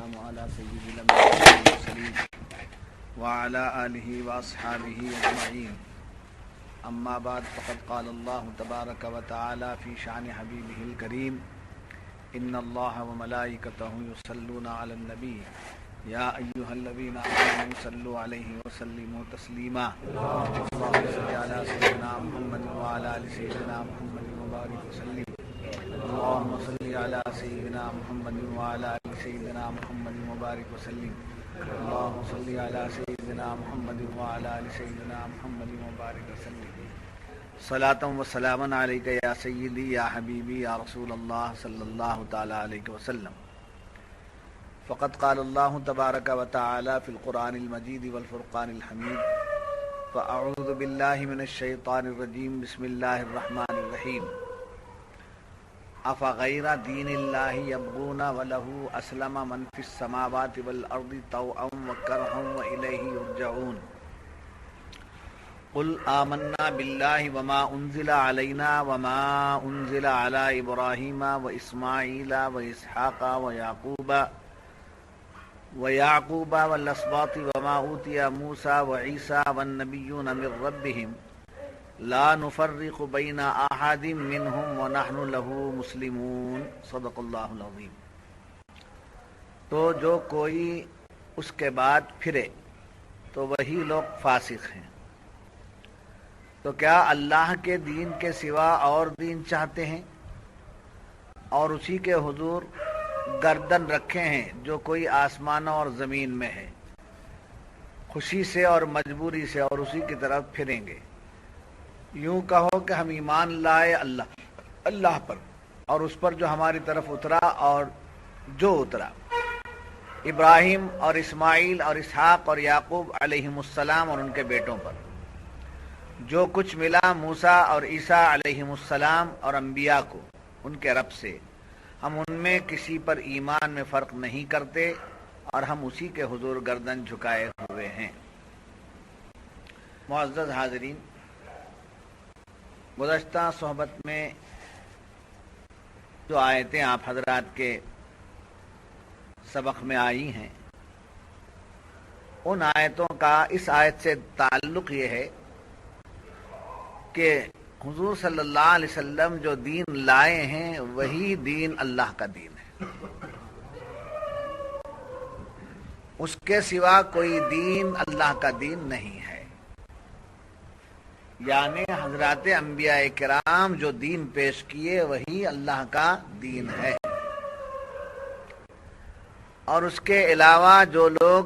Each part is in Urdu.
والسلام على سيد الأنبياء والمرسلين وعلى آله وأصحابه أجمعين أما بعد فقد قال الله تبارك وتعالى في شأن حبيبه الكريم إن الله وملائكته يصلون على النبي يا أيها الذين آمنوا صلوا عليه وسلموا تسليما اللهم صل على سيدنا محمد وعلى آل سيدنا محمد وبارك وسلم اللهم صل على سيدنا محمد وعلى آل سيدنا محمد وبارك وسلم اللهم صل على سيدنا محمد وعلى آل سيدنا محمد وبارك وسلم صلاة وسلاما عليك يا سيدي يا حبيبي يا رسول الله صلى الله تعالى عليه وسلم فقد قال الله تبارك وتعالى في القرآن المجيد والفرقان الحميد فأعوذ بالله من الشيطان الرجيم بسم الله الرحمن الرحيم أفغير دين الله يبغون وله أسلم من في السماوات والأرض طوعا وكرها وإليه يرجعون قل آمنا بالله وما أنزل علينا وما أنزل على إبراهيم وإسماعيل وإسحاق ويعقوب والأسباط وما أوتي موسى وعيسى والنبيون من ربهم لا نفرق بين أحد منهم ونحن له مسلمون صدق اللہ العظیم۔ تو جو کوئی اس کے بعد پھرے تو وہی لوگ فاسق ہیں۔ تو کیا اللہ کے دین کے سوا اور دین چاہتے ہیں اور اسی کے حضور گردن رکھے ہیں جو کوئی آسمانوں اور زمین میں ہے، خوشی سے اور مجبوری سے، اور اسی کی طرف پھریں گے۔ یوں کہو کہ ہم ایمان لائے اللہ پر اور اس پر جو ہماری طرف اترا اور جو اترا، ابراہیم اور اسماعیل اور اسحاق اور یعقوب علیہم السلام اور ان کے بیٹوں پر، جو کچھ ملا موسیٰ اور عیسیٰ علیہم السلام اور انبیاء کو ان کے رب سے، ہم ان میں کسی پر ایمان میں فرق نہیں کرتے اور ہم اسی کے حضور گردن جھکائے ہوئے ہیں۔ معزز حاضرین، گزشتہ صحبت میں جو آیتیں آپ حضرات کے سبق میں آئی ہیں، ان آیتوں کا اس آیت سے تعلق یہ ہے کہ حضور صلی اللہ علیہ وسلم جو دین لائے ہیں وہی دین اللہ کا دین ہے، اس کے سوا کوئی دین اللہ کا دین نہیں ہے۔ یعنی حضرات انبیاء کرام جو دین پیش کیے وہی اللہ کا دین ہے، اور اس کے علاوہ جو لوگ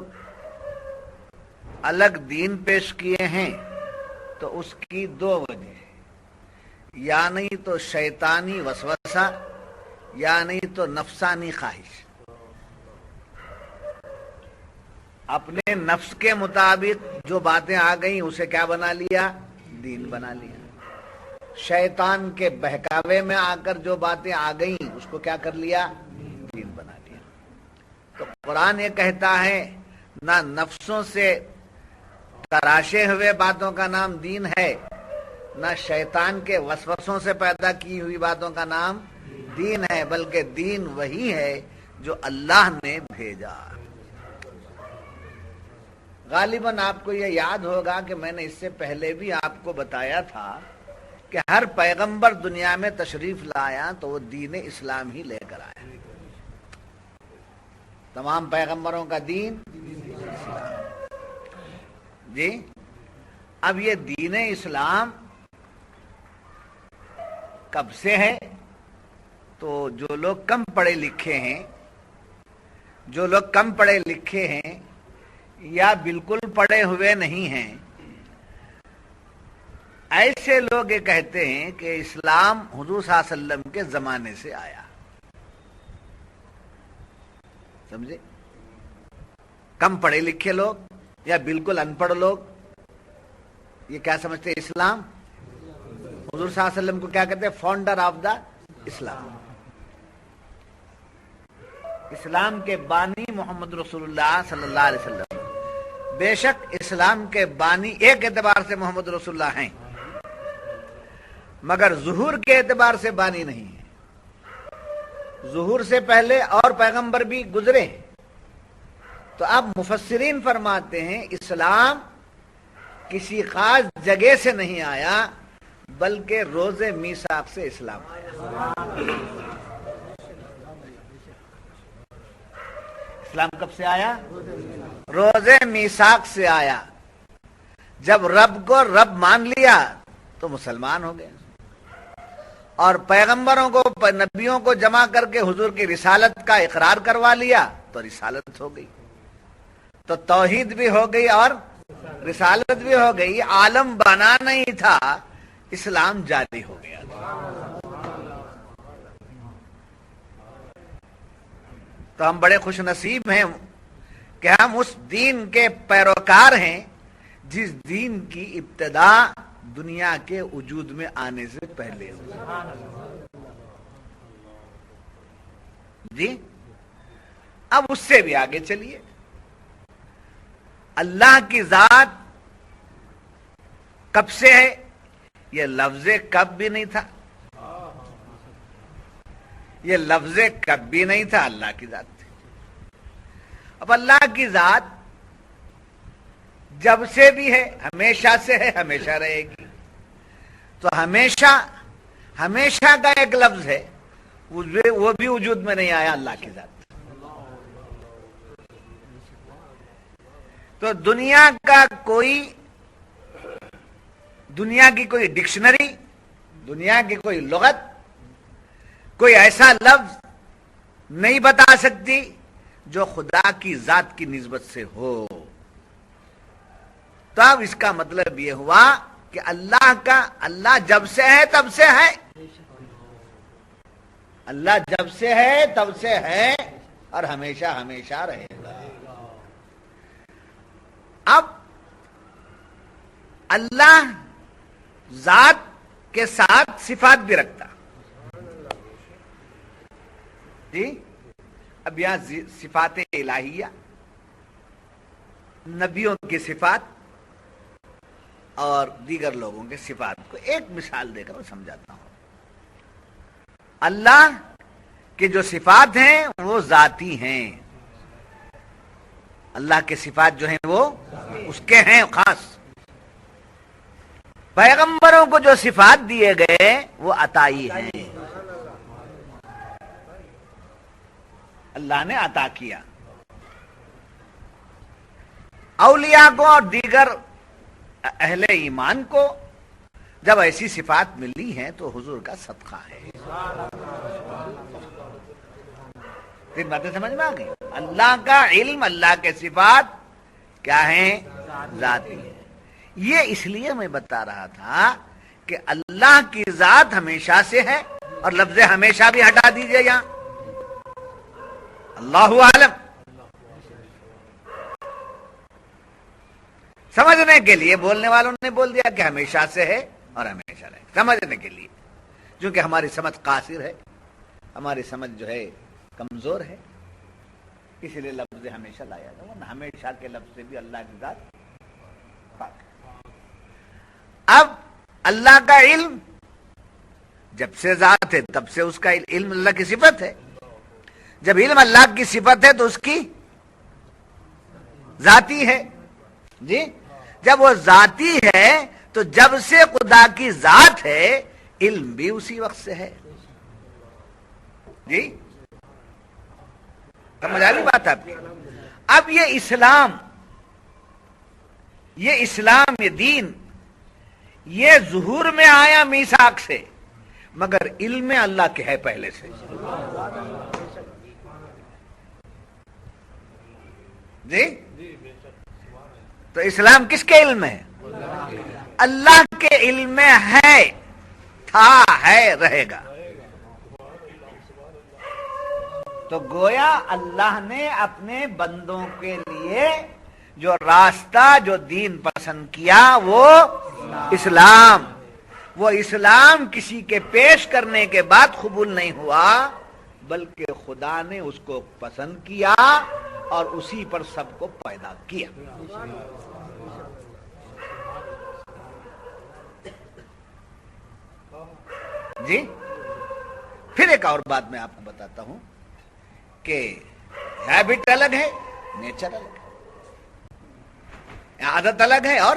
الگ دین پیش کیے ہیں تو اس کی دو وجہ ہے، یا نہیں تو شیطانی وسوسہ یا نہیں تو نفسانی خواہش۔ اپنے نفس کے مطابق جو باتیں آ گئیں اسے کیا بنا لیا؟ دین بنا لیا۔ شیطان کے بہکاوے میں آ کر جو باتیں آ گئیں اس کو کیا کر لیا؟ دین بنا لیا۔ تو قرآن یہ کہتا ہے نہ نفسوں سے تراشے ہوئے باتوں کا نام دین ہے، نہ شیطان کے وسوسوں سے پیدا کی ہوئی باتوں کا نام دین ہے، بلکہ دین وہی ہے جو اللہ نے بھیجا۔ غالباً آپ کو یہ یاد ہوگا کہ میں نے اس سے پہلے بھی آپ کو بتایا تھا کہ ہر پیغمبر دنیا میں تشریف لایا تو وہ دین اسلام ہی لے کر آیا۔ تمام پیغمبروں کا دین اسلام۔ جی، اب یہ دین اسلام کب سے ہے؟ تو جو لوگ کم پڑھے لکھے ہیں یا بالکل پڑھے ہوئے نہیں ہیں، ایسے لوگ یہ کہتے ہیں کہ اسلام حضور صلی اللہ علیہ وسلم کے زمانے سے آیا۔ سمجھے؟ کم پڑھے لکھے لوگ یا بالکل ان پڑھ لوگ یہ کیا سمجھتے ہیں؟ اسلام حضور صلی اللہ علیہ وسلم کو کیا کہتے ہیں؟ فاؤنڈر آف دا اسلام۔ اسلام کے بانی محمد رسول اللہ صلی اللہ علیہ وسلم۔ بے شک اسلام کے بانی ایک اعتبار سے محمد رسول اللہ ہیں، مگر ظہور کے اعتبار سے بانی نہیں ہے۔ ظہور سے پہلے اور پیغمبر بھی گزرے ہیں، تو اب مفسرین فرماتے ہیں اسلام کسی خاص جگہ سے نہیں آیا بلکہ روز میثاق سے اسلام آیا۔ اسلام کب سے آیا؟ روز میثاق سے آیا۔ جب رب کو رب مان لیا تو مسلمان ہو گئے، اور پیغمبروں کو نبیوں کو جمع کر کے حضور کی رسالت کا اقرار کروا لیا تو رسالت ہو گئی، تو توحید بھی ہو گئی اور رسالت بھی ہو گئی۔ عالم بنا نہیں تھا، اسلام جاری ہو گیا۔ تو ہم بڑے خوش نصیب ہیں کہ ہم اس دین کے پیروکار ہیں جس دین کی ابتدا دنیا کے وجود میں آنے سے پہلے ہوئی۔ جی اب اس سے بھی آگے چلیے۔ اللہ کی ذات کب سے ہے؟ یہ لفظ کب بھی نہیں تھا، یہ لفظ کب بھی نہیں تھا، اللہ کی ذات تھی۔ اب اللہ کی ذات جب سے بھی ہے، ہمیشہ سے ہے، ہمیشہ رہے گی۔ تو ہمیشہ ہمیشہ کا ایک لفظ ہے، وہ بھی وجود میں نہیں آیا، اللہ کی ذات۔ تو دنیا کی کوئی ڈکشنری، دنیا کی کوئی لغت، کوئی ایسا لفظ نہیں بتا سکتی جو خدا کی ذات کی نسبت سے ہو۔ تو اب اس کا مطلب یہ ہوا کہ اللہ جب سے ہے تب سے ہے، اللہ جب سے ہے تب سے ہے اور ہمیشہ ہمیشہ رہے گا۔ اب اللہ ذات کے ساتھ صفات بھی رکھتا۔ جی اب یہاں صفات الہیہ، نبیوں کی صفات اور دیگر لوگوں کے صفات کو ایک مثال دے کر میں سمجھاتا ہوں۔ اللہ کی جو صفات ہیں وہ ذاتی ہیں، اللہ کے صفات جو ہیں وہ اس کے ہیں خاص۔ پیغمبروں کو جو صفات دیے گئے وہ عطائی ہیں، اللہ نے عطا کیا۔ اولیاء کو اور دیگر اہل ایمان کو جب ایسی صفات ملی ہیں تو حضور کا صدقہ ہے۔ تین باتیں سمجھ میں آ گئی؟ اللہ کا علم، اللہ کے صفات کیا ہیں؟ ذاتی ہیں۔ یہ اس لیے میں بتا رہا تھا کہ اللہ کی ذات ہمیشہ سے ہے، اور لفظ ہمیشہ بھی ہٹا دیجئے یہاں، اللہ عالم۔ سمجھنے کے لیے بولنے والوں نے بول دیا کہ ہمیشہ سے ہے اور ہمیشہ رہے، سمجھنے کے لیے، کیونکہ ہماری سمجھ قاصر ہے، ہماری سمجھ جو ہے کمزور ہے، اسی لیے لفظ ہمیشہ لایا گیا، ورنہ ہمیشہ کے لفظ سے بھی اللہ کی ذات پاک ہے۔ اب اللہ کا علم جب سے ذات ہے تب سے اس کا علم اللہ کی صفت ہے۔ جب علم اللہ کی صفت ہے تو اس کی ذاتی ہے۔ جی جب وہ ذاتی ہے تو جب سے خدا کی ذات ہے علم بھی اسی وقت سے ہے۔ جی سمجھ آ رہی بات آپ کی؟ اب یہ اسلام، یہ دین، یہ ظہور میں آیا میثاق سے، مگر علم اللہ کے ہے پہلے سے۔ جی تو اسلام کس کے علم میں ہے؟ اللہ کے علم میں ہے، تھا، ہے، رہے گا۔ تو گویا اللہ نے اپنے بندوں کے لیے جو راستہ، جو دین پسند کیا وہ اسلام، وہ اسلام کسی کے پیش کرنے کے بعد قبول نہیں ہوا، بلکہ خدا نے اس کو پسند کیا اور اسی پر سب کو پیدا کیا۔ جی پھر ایک اور بات میں آپ کو بتاتا ہوں کہ ہیبٹ الگ ہے، نیچر الگ ہے، عادت الگ ہے اور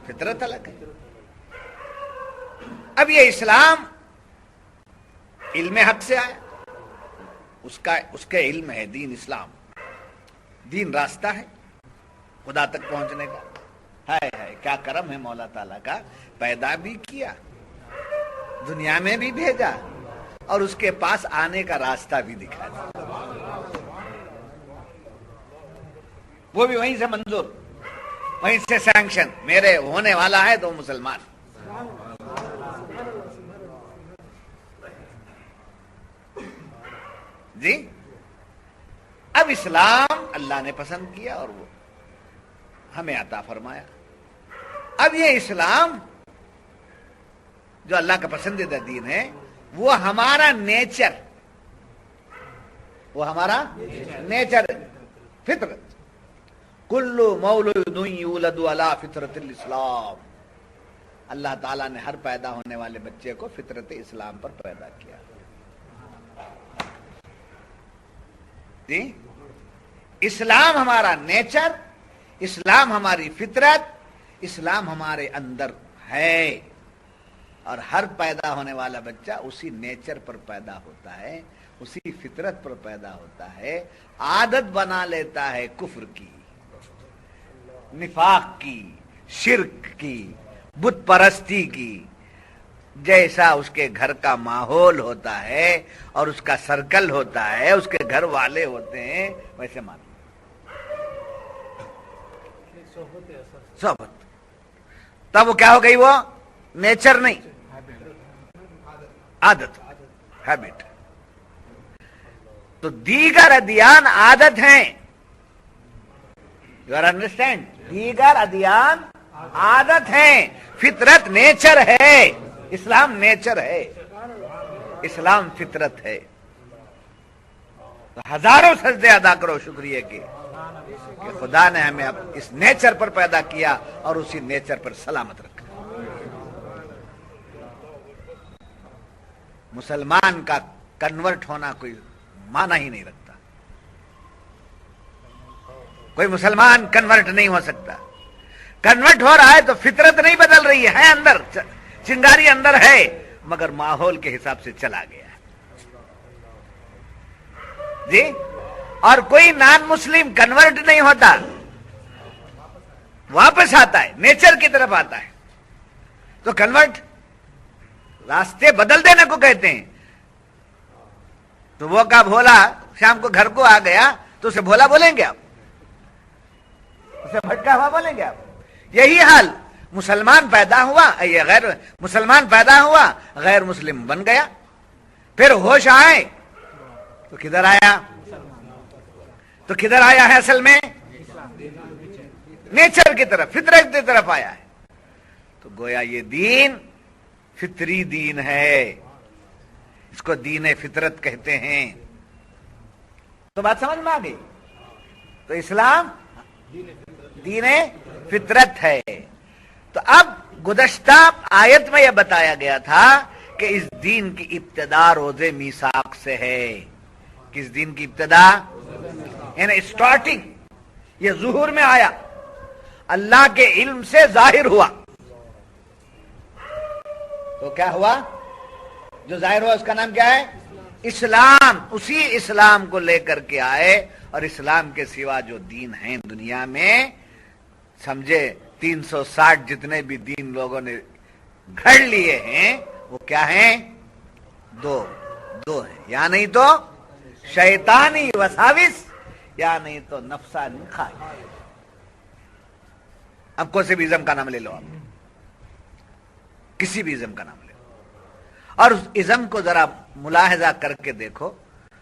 فطرت الگ ہے۔ اب یہ اسلام علم حق سے آیا، اس کے علم ہے دین اسلام، دین راستہ ہے خدا تک پہنچنے کا۔ ہے کیا کرم ہے مولا تعالیٰ کا، پیدا بھی کیا، دنیا میں بھی بھیجا، اور اس کے پاس آنے کا راستہ بھی دکھا دیا، وہ بھی وہیں سے منظور، وہیں سے سینکشن، میرے ہونے والا ہے تو مسلمان۔ جی اب اسلام اللہ نے پسند کیا اور وہ ہمیں عطا فرمایا۔ اب یہ اسلام جو اللہ کا پسندیدہ دین ہے، وہ ہمارا نیچر، فطرت، کل مولود یولد علی فطرت الاسلام، اللہ تعالیٰ نے ہر پیدا ہونے والے بچے کو فطرت اسلام پر پیدا کیا۔ جی اسلام ہمارا نیچر، اسلام ہماری فطرت، اسلام ہمارے اندر ہے، اور ہر پیدا ہونے والا بچہ اسی نیچر پر پیدا ہوتا ہے، اسی فطرت پر پیدا ہوتا ہے، عادت بنا لیتا ہے کفر کی، نفاق کی، شرک کی، بت پرستی کی۔ جیسا اس کے گھر کا ماحول ہوتا ہے اور اس کا سرکل ہوتا ہے، اس کے گھر والے ہوتے ہیں، ویسے مان صحبت، تب وہ کیا ہو گئی، وہ نیچر نہیں، عادت، ہیبٹ۔ تو دیگر ادیان عادت ہیں، یو آر انڈرسٹینڈ، دیگر ادیان عادت ہیں، فطرت نیچر ہے، اسلام نیچر ہے، اسلام فطرت ہے۔ تو ہزاروں سجدے ادا کرو شکریہ کے کہ خدا نے ہمیں اب اس نیچر پر پیدا کیا اور اسی نیچر پر سلامت رکھا۔ مسلمان کا کنورٹ ہونا کوئی معنی ہی نہیں رکھتا، کوئی مسلمان کنورٹ نہیں ہو سکتا۔ کنورٹ ہو رہا ہے تو فطرت نہیں بدل رہی ہے اندر، چنگاری اندر ہے، مگر ماحول کے حساب سے چلا گیا ہے۔ جی اور کوئی نان مسلم کنورٹ نہیں ہوتا، واپس آتا ہے، نیچر کی طرف آتا ہے۔ تو کنورٹ راستے بدل دینے کو کہتے ہیں۔ تو وہ کا بھولا شام کو گھر کو آ گیا تو اسے بھولا بولیں گے آپ، اسے بھٹکا ہوا بولیں گے آپ؟ یہی حال مسلمان پیدا ہوا، یہ غیر مسلمان پیدا ہوا، غیر مسلم بن گیا، پھر ہوش آئے تو کدھر آیا؟ تو کدھر آیا ہے اصل میں؟ نیچر کی طرف، فطرت کی طرف آیا ہے۔ تو گویا یہ دین فطری دین ہے، اس کو دین فطرت کہتے ہیں۔ تو بات سمجھ میں آ گئی؟ تو اسلام دین فطرت ہے۔ تو اب گزشتہ آیت میں یہ بتایا گیا تھا کہ اس دین کی ابتدا روزے میثاق سے ہے۔ کس دین کی ابتدا؟ یعنی اسٹارٹنگ، یہ ظہور میں آیا، اللہ کے علم سے ظاہر ہوا۔ تو کیا ہوا؟ جو ظاہر ہوا اس کا نام کیا ہے؟ اسلام۔ اسی اسلام کو لے کر کے آئے، اور اسلام کے سوا جو دین ہیں دنیا میں، سمجھے 360 جتنے بھی دین لوگوں نے گھڑ لیے ہیں، وہ کیا ہیں؟ دو ہیں، یا نہیں تو شیطانی وساوس، یا نہیں تو نفسانی خواہش۔ اب کوئی بھی ازم کا نام لے لو، آپ کسی بھی ازم کا نام لے لو، اور اس ازم کو ذرا ملاحظہ کر کے دیکھو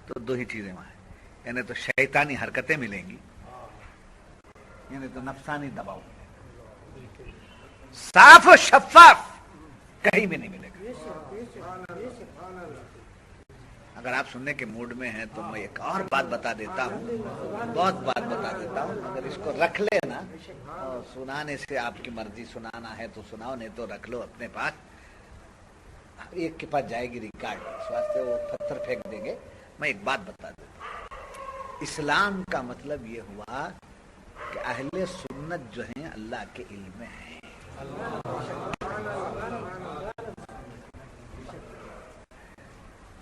تو دو ہی چیزیں وہاں ہیں، یعنی تو شیطانی حرکتیں ملیں گی، یعنی تو نفسانی دباؤ، صاف و شفاف کہیں بھی نہیں ملے گا۔ اگر آپ سننے کے موڈ میں ہیں تو میں ایک اور بات بتا دیتا ہوں، بہت بات بتا دیتا ہوں، اگر اس کو رکھ لے نا، اور سنانے سے آپ کی مرضی، سنانا ہے تو سناؤ، نہیں تو رکھ لو اپنے پاس، ایک کے پاس جائے گی ریکارڈ، اس واسطے وہ پتھر پھینک دیں گے۔ میں ایک بات بتا دیتا ہوں، اسلام کا مطلب یہ ہوا کہ اہل سنت جو ہیں اللہ کے علم میں ہیں.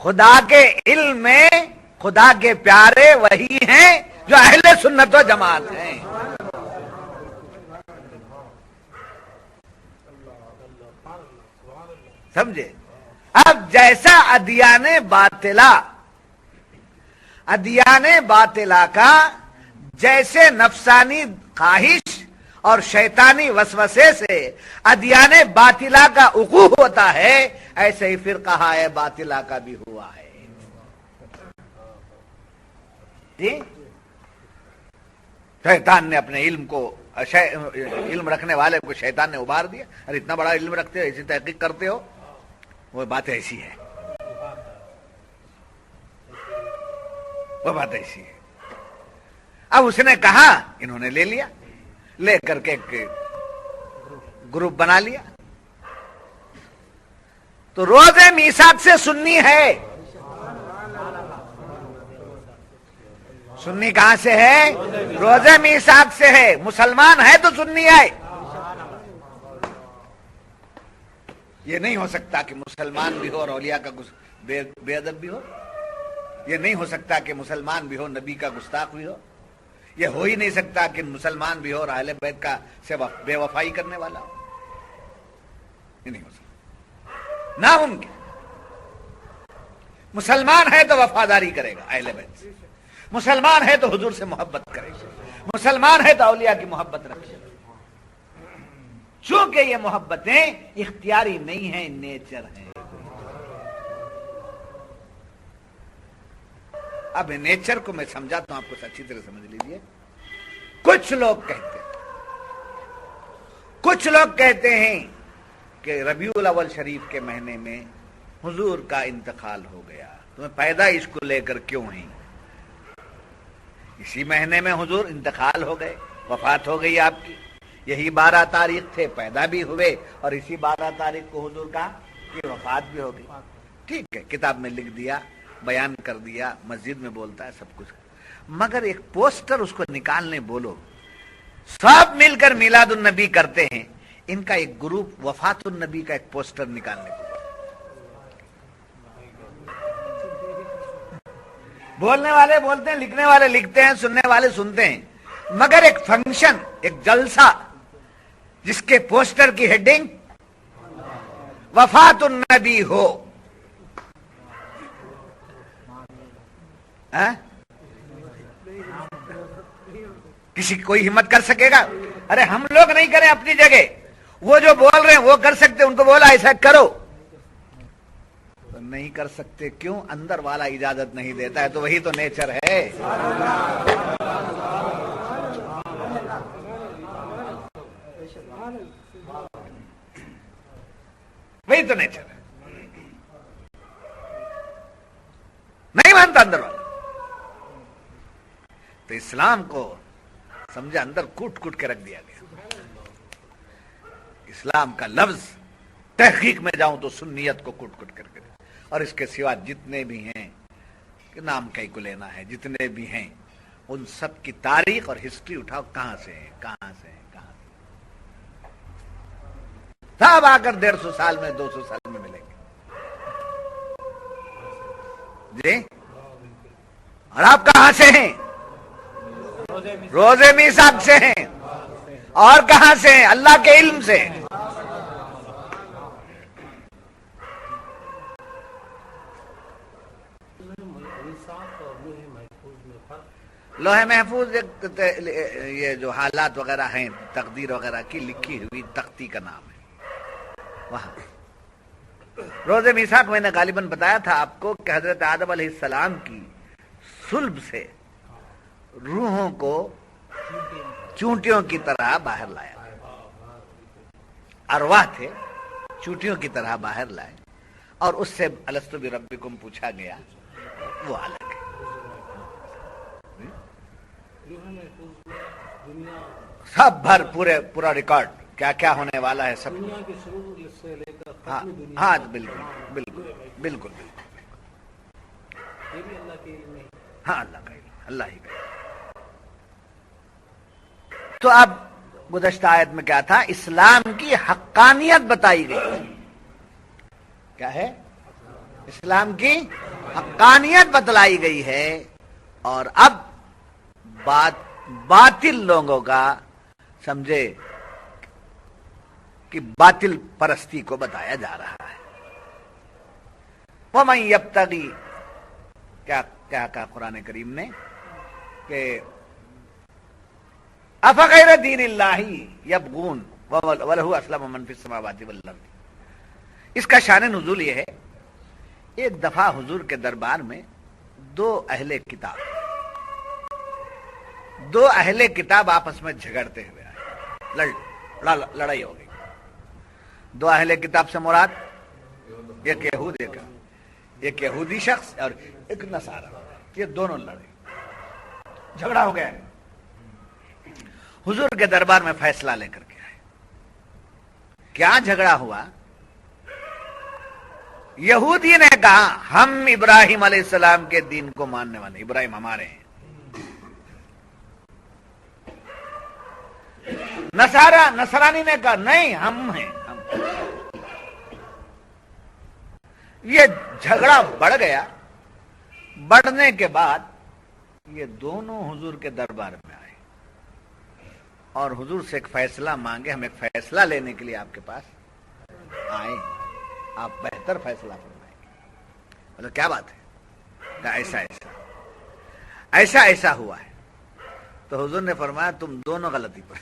خدا کے علم میں خدا کے پیارے وہی ہیں جو اہل سنت و جماعت ہیں. سمجھے؟ اب جیسا ادیان باطلہ کا جیسے نفسانی خواہش اور شیطانی وسوسے سے ادیان باطلہ کا وقوع ہوتا ہے، ایسے ہی فرقہ باطلہ کا بھی ہوا ہے. جی شیطان نے اپنے علم رکھنے والے کو شیطان نے ابھار دیا. ارے اتنا بڑا علم رکھتے ہو، ایسی تحقیق کرتے ہو، وہ بات ایسی ہے، وہ بات ایسی ہے. اب اس نے کہا، انہوں نے لے لیا، لے کر کے ایک گروپ بنا لیا. تو روز میثاق سے سنی ہے. سنی کہاں سے ہے؟ روز میثاق سے ہے. مسلمان ہے تو سنی ہے. یہ نہیں ہو سکتا کہ مسلمان بھی ہو اور اولیاء کا بے ادب بھی ہو. یہ نہیں ہو سکتا کہ مسلمان بھی ہو نبی کا گستاخ بھی ہو. یہ ہو ہی نہیں سکتا کہ مسلمان بھی ہو اور اہل بیت کا سے بے وفائی کرنے والا ہو. یہ نہیں ہو سکتا، ناممکن. مسلمان ہے تو وفاداری کرے گا اہل بیت سے، مسلمان ہے تو حضور سے محبت کرے گا، مسلمان ہے تو اولیاء کی محبت رکھے گا. چونکہ یہ محبتیں اختیاری نہیں ہیں، نیچر ہیں. اب نیچر کو میں سمجھاتا ہوں، آپ کو اچھی طرح سمجھ لیجئے. کچھ لوگ کہتے ہیں کہ ربیع الاول شریف کے مہینے میں حضور کا انتقال ہو گیا. تمہیں پیدائش کو لے کر کیوں ہیں؟ اسی مہینے میں حضور انتقال ہو گئے، وفات ہو گئی آپ کی. یہی 12 تاریخ تھے، پیدا بھی ہوئے، اور اسی 12 تاریخ کو حضور کی وفات بھی ہو گئی. ٹھیک ہے، کتاب میں لکھ دیا، بیان کر دیا، مسجد میں بولتا ہے سب کچھ. مگر ایک پوسٹر اس کو نکالنے بولو، سب مل کر میلاد النبی کرتے ہیں، ان کا ایک گروپ وفات النبی کا ایک پوسٹر نکالنے کو بولنے والے بولتے ہیں، لکھنے والے لکھتے ہیں، سننے والے سنتے ہیں. مگر ایک فنکشن، ایک جلسہ جس کے پوسٹر کی ہیڈنگ وفات النبی ہو، کسی کوئی ہمت کر سکے گا؟ ارے ہم لوگ نہیں کریں اپنی جگہ، وہ جو بول رہے ہیں وہ کر سکتے، ان کو بولا ایسا کرو، نہیں کر سکتے. کیوں؟ اندر والا اجازت نہیں دیتا ہے. تو وہی تو نیچر ہے. وہی تو نیچر ہے. نہیں مانتا اندر والا. تو اسلام کو سمجھا اندر کوٹ کوٹ کے رکھ دیا گیا. اسلام کا لفظ تحقیق میں جاؤں تو سنیت کو کوٹ کوٹ کر کے، اور اس کے سوا جتنے بھی ہیں کہ نام کئی کو لینا ہے، جتنے بھی ہیں ان سب کی تاریخ اور ہسٹری اٹھاؤ، کہاں سے ہیں، کہاں سے ہیں، کہاں سے. سب آ کر 150 سال میں 200 سال میں ملیں گے. جی، اور آپ کہاں سے ہیں؟ روزے میثاق سے ہیں. اور کہاں سے ہیں؟ اللہ کے علم سے. لوح محفوظ یہ جو حالات وغیرہ ہیں تقدیر وغیرہ کی لکھی ہوئی تختی کا نام ہے. وہاں روز میثاق میں نے غالباً بتایا تھا آپ کو کہ حضرت آدم علیہ السلام کی صلب سے روحوں کو چونٹیوں کی طرح باہر لایا. ارواح تھے، چونٹیوں کی طرح باہر لائے، اور اس سے الستو بربکم پوچھا گیا. وہ الگ ہے. سب بھر پورا ریکارڈ کیا کیا ہونے والا ہے سب. ہاں بالکل بالکل بالکل بالکل. ہاں اللہ کا علم. اللہ ہی کا. تو اب گزشتہ آیت میں کیا تھا؟ اسلام کی حقانیت بتائی گئی. کیا ہے؟ اسلام کی حقانیت بتلائی گئی ہے. اور اب باطل لوگوں کا سمجھے کہ باطل پرستی کو بتایا جا رہا ہے. وَمَن يَبْتَغِي، کیا کہا قرآن کریم نے کہ أَفَغَيْرَ دِينِ اللَّهِ يَبْغُونَ وَلَهُ أَسْلَمَ مَن فِي السَّمَاوَاتِ وَالْأَرْضِ. اس کا شان نزول یہ ہے، ایک دفعہ حضور کے دربار میں دو اہل کتاب آپس میں جھگڑتے ہوئے آئے، لڑائی ہو گئی. دو اہل کتاب سے مراد ایک یہودی شخص اور ایک نصارہ، یہ دونوں لڑے، جھگڑا ہو گیا. حضور کے دربار میں فیصلہ لے کر کے آئے. کیا جھگڑا ہوا؟ یہودی نے کہا ہم ابراہیم علیہ السلام کے دین کو ماننے والے، ابراہیم ہمارے ہیں. نصرانی نے کہا نہیں ہم ہیں. یہ جھگڑا بڑھ گیا. بڑھنے کے بعد یہ دونوں حضور کے دربار میں آئے اور حضور سے ایک فیصلہ مانگے. ہم ایک فیصلہ لینے کے لیے آپ کے پاس آئے، آپ بہتر فیصلہ فرمائیں گے. مطلب کیا بات ہے؟ ایسا ہوا ہے. تو حضور نے فرمایا تم دونوں غلطی پر،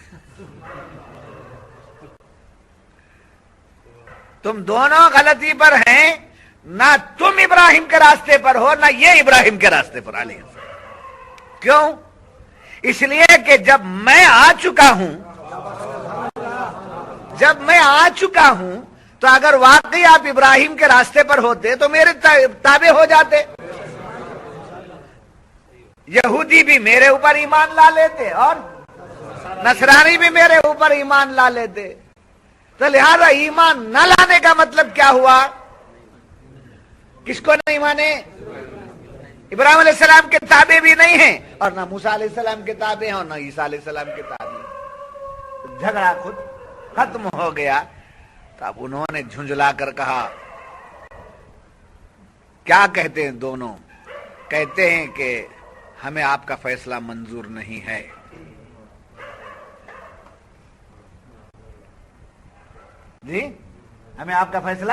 تم دونوں غلطی پر ہیں. نہ تم ابراہیم کے راستے پر ہو، نہ یہ ابراہیم کے راستے پر علیہ السلام. کیوں؟ اس لیے کہ جب میں آ چکا ہوں تو اگر واقعی آپ ابراہیم کے راستے پر ہوتے تو میرے تابع ہو جاتے. یہودی بھی میرے اوپر ایمان لا لیتے اور نصرانی بھی میرے اوپر ایمان لا لیتے. تو لہذا ایمان نہ لانے کا مطلب کیا ہوا؟ کس کو نہیں مانے؟ ابراہیم علیہ السلام کے تابع بھی نہیں ہیں اور نہ موسیٰ علیہ السلام کے تابع ہیں اور نہ عیسیٰ علیہ السلام کے تابع. جھگڑا خود ختم ہو گیا. تو اب انہوں نے جھنجلا کر کہا، کیا کہتے ہیں دونوں؟ کہتے ہیں کہ ہمیں آپ کا فیصلہ منظور نہیں ہے. جی ہمیں آپ کا فیصلہ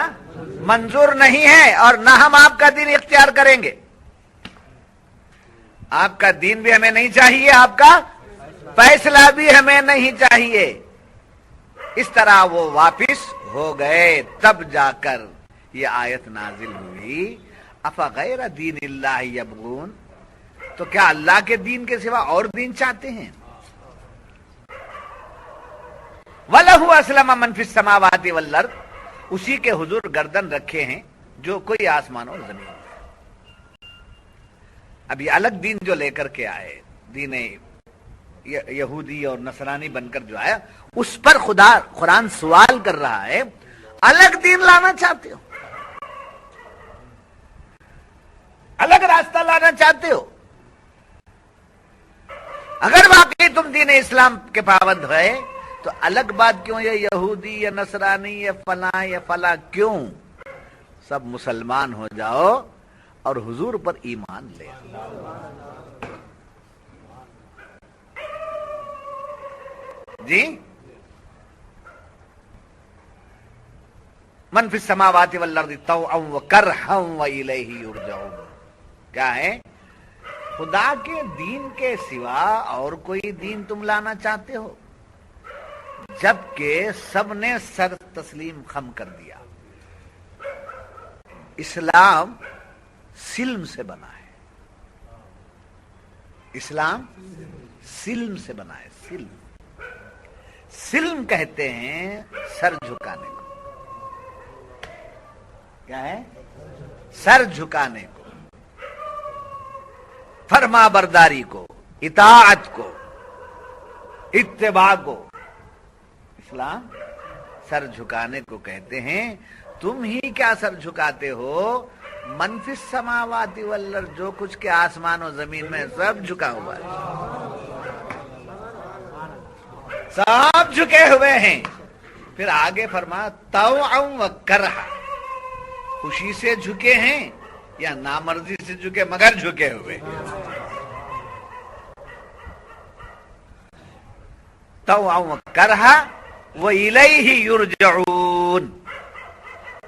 منظور نہیں ہے اور نہ ہم آپ کا دین اختیار کریں گے. آپ کا دین بھی ہمیں نہیں چاہیے، آپ کا فیصلہ بھی ہمیں نہیں چاہیے. اس طرح وہ واپس ہو گئے. تب جا کر یہ آیت نازل ہوئی، افغیر دین اللہ یبغون. تو کیا اللہ کے دین کے سوا اور دین چاہتے ہیں؟ وَلَهُ أَسْلَمَ مَن فِي السَّمَاوَاتِ وَالْأَرْضِ. اسی کے حضور گردن رکھے ہیں جو کوئی آسمان اور زمین ہے. اب یہ الگ دین جو لے کر کے آئے، دین یہودی اور نصرانی بن کر جو آیا، اس پر قرآن سوال کر رہا ہے، الگ دین لانا چاہتے ہو، الگ راستہ لانا چاہتے ہو؟ اگر واقعی تم دین اسلام کے پابند ہے تو الگ بات کیوں؟ یہ یہودی یا نصرانی یا فلاں کیوں؟ سب مسلمان ہو جاؤ اور حضور پر ایمان لے آؤ. جی من فی السماوات والارض طوعا وکرہا والیہ یرجعون. کیا ہے؟ خدا کے دین کے سوا اور کوئی دین تم لانا چاہتے ہو؟ جبکہ سب نے سر تسلیم خم کر دیا. اسلام سلم سے بنا ہے. اسلام سلم سے بنا ہے. سلم کہتے ہیں سر جھکانے کو. کیا ہے؟ سر جھکانے کو، فرما برداری کو، اطاعت کو، اتباع کو. اسلام سر جھکانے کو کہتے ہیں. تم ہی کیا سر جھکاتے ہو؟ من فی السماوات والارض، جو کچھ کے آسمان و زمین میں سب جھکا ہوا ہے، سب جھکے ہوئے ہیں. پھر آگے فرمایا طوعا و کرہا، خوشی سے جھکے ہیں یا نامرضی سے جھکے مگر جھکے ہوئے. طوعا و کرہا وَإِلَيْهِ يُرْجَعُونَ.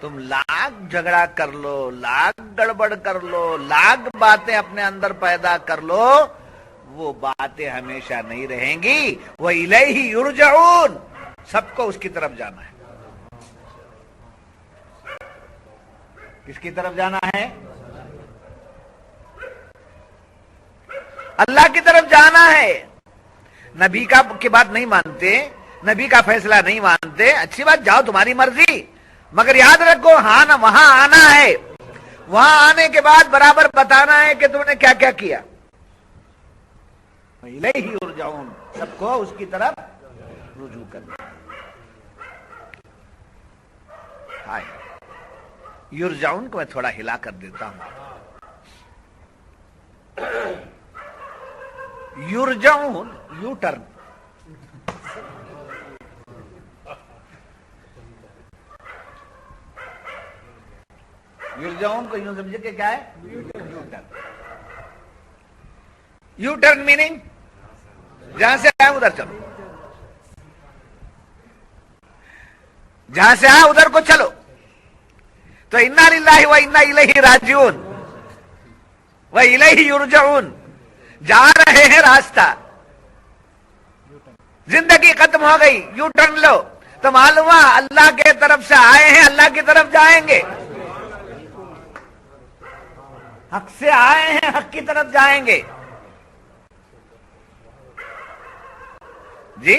تم لاکھ جھگڑا کر لو، لاکھ گڑبڑ کر لو، لاکھ باتیں اپنے اندر پیدا کر لو، وہ باتیں ہمیشہ نہیں رہیں گی. وَإِلَيْهِ يُرْجَعُونَ، سب کو اس کی طرف جانا ہے. کس کی طرف جانا ہے؟ اللہ کی طرف جانا ہے. نبی کی بات نہیں مانتے، نبی کا فیصلہ نہیں مانتے، اچھی بات، جاؤ تمہاری مرضی، مگر یاد رکھو ہاں نا وہاں آنا ہے. وہاں آنے کے بعد برابر بتانا ہے کہ تم نے کیا کیا کیا. الیہ یرجعون، سب کو اس کی طرف رجوع کرنا. ہائے یرجعون کو میں تھوڑا ہلا کر دیتا ہوں. یرجعون یو ٹرن، یرجعون کو یوں سمجھے کہ کیا ہے؟ You turn. You turn meaning جہاں سے آئے ادھر چلو، جہاں سے آئے ادھر کو چلو. تو انا للہ و انا الیہ راجعون و الیہ یرجعون، جا رہے ہیں راستہ، زندگی ختم ہو گئی، یو ٹرن لو. تو معلوم ہے اللہ کے طرف سے آئے ہیں، اللہ کی طرف جائیں گے. حق سے آئے ہیں، حق کی طرف جائیں گے. جی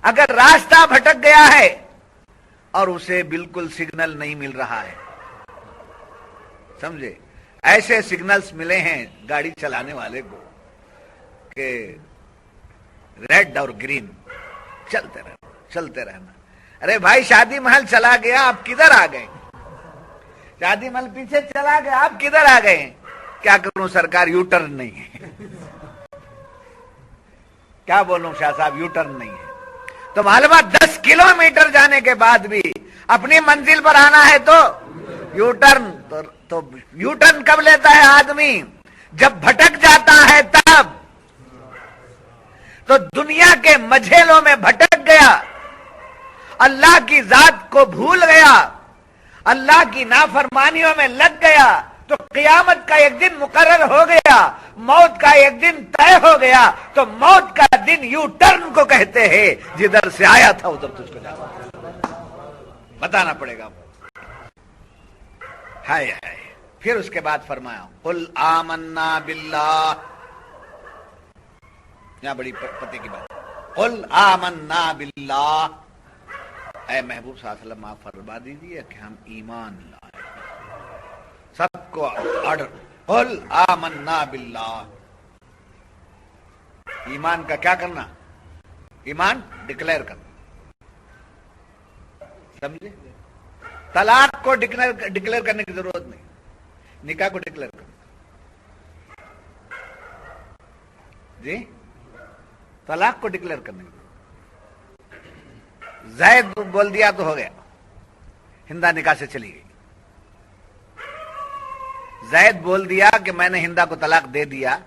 اگر راستہ بھٹک گیا ہے اور اسے بالکل سگنل نہیں مل رہا ہے، سمجھے، ایسے سگنلز ملے ہیں گاڑی چلانے والے کو کہ ریڈ اور گرین، چلتے رہنا چلتے رہنا. ارے بھائی شادی محل چلا گیا، آپ کدھر آ گئے؟ شادی محل پیچھے چلا گیا، آپ کدھر آ گئے؟ کیا کروں سرکار، یو ٹرن نہیں ہے. کیا بولوں شاہ صاحب، یو ٹرن نہیں ہے. تو معلومات 10 کلومیٹر جانے کے بعد بھی اپنی منزل پر آنا ہے تو یو ٹرن. تو یو ٹرن کب لیتا ہے آدمی؟ جب بھٹک جاتا ہے تب. تو دنیا کے مجھیلوں میں بھٹک گیا، اللہ کی ذات کو بھول گیا، اللہ کی نافرمانیوں میں لگ گیا، تو قیامت کا ایک دن مقرر ہو گیا، موت کا ایک دن طے ہو گیا. تو موت کا دن یو ٹرن کو کہتے ہیں، جدھر سے آیا تھا ادھر تجھ کو جانا، بتانا پڑے گا. ہائے ہائے. پھر اس کے بعد فرمایا قل آمنا باللہ، یہاں بڑی پتے کی بات. قل آمنا باللہ، اے محبوب صلی اللہ علیہ وسلم آپ فرما دیجیے کہ ہم ایمان لائے. سب کو آرڈر، قل آمنا باللہ. ایمان کا کیا کرنا؟ ایمان ڈکلیئر کرنا، سمجھے. طلاق کو ڈکلیئر کرنے کی ضرورت نہیں، نکاح کو ڈکلیئر کرنا. جی طلاق کو ڈکلیئر کرنے کی ضرورت. زید بول دیا تو ہو گیا، ہندا نکاح سے چلی گئی. زید بول دیا کہ میں نے ہندا کو طلاق دے دیا،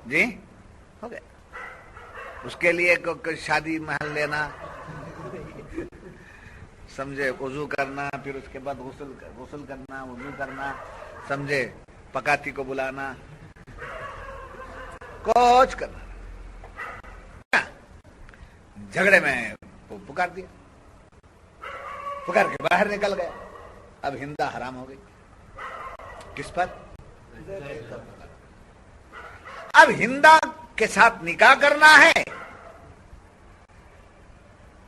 جی ہو گیا. اس کے لیے شادی محل لینا، سمجھے، وضو کرنا، پھر اس کے بعد غسل کرنا، وضو کرنا، سمجھے، پکاتی کو بلانا، کچھ کرنا. جھگڑے میں پکار دیا، پکار کے باہر نکل گیا. اب ہندا حرام ہو گئی. کس پر؟ اب ہندا کے ساتھ نکاح کرنا ہے.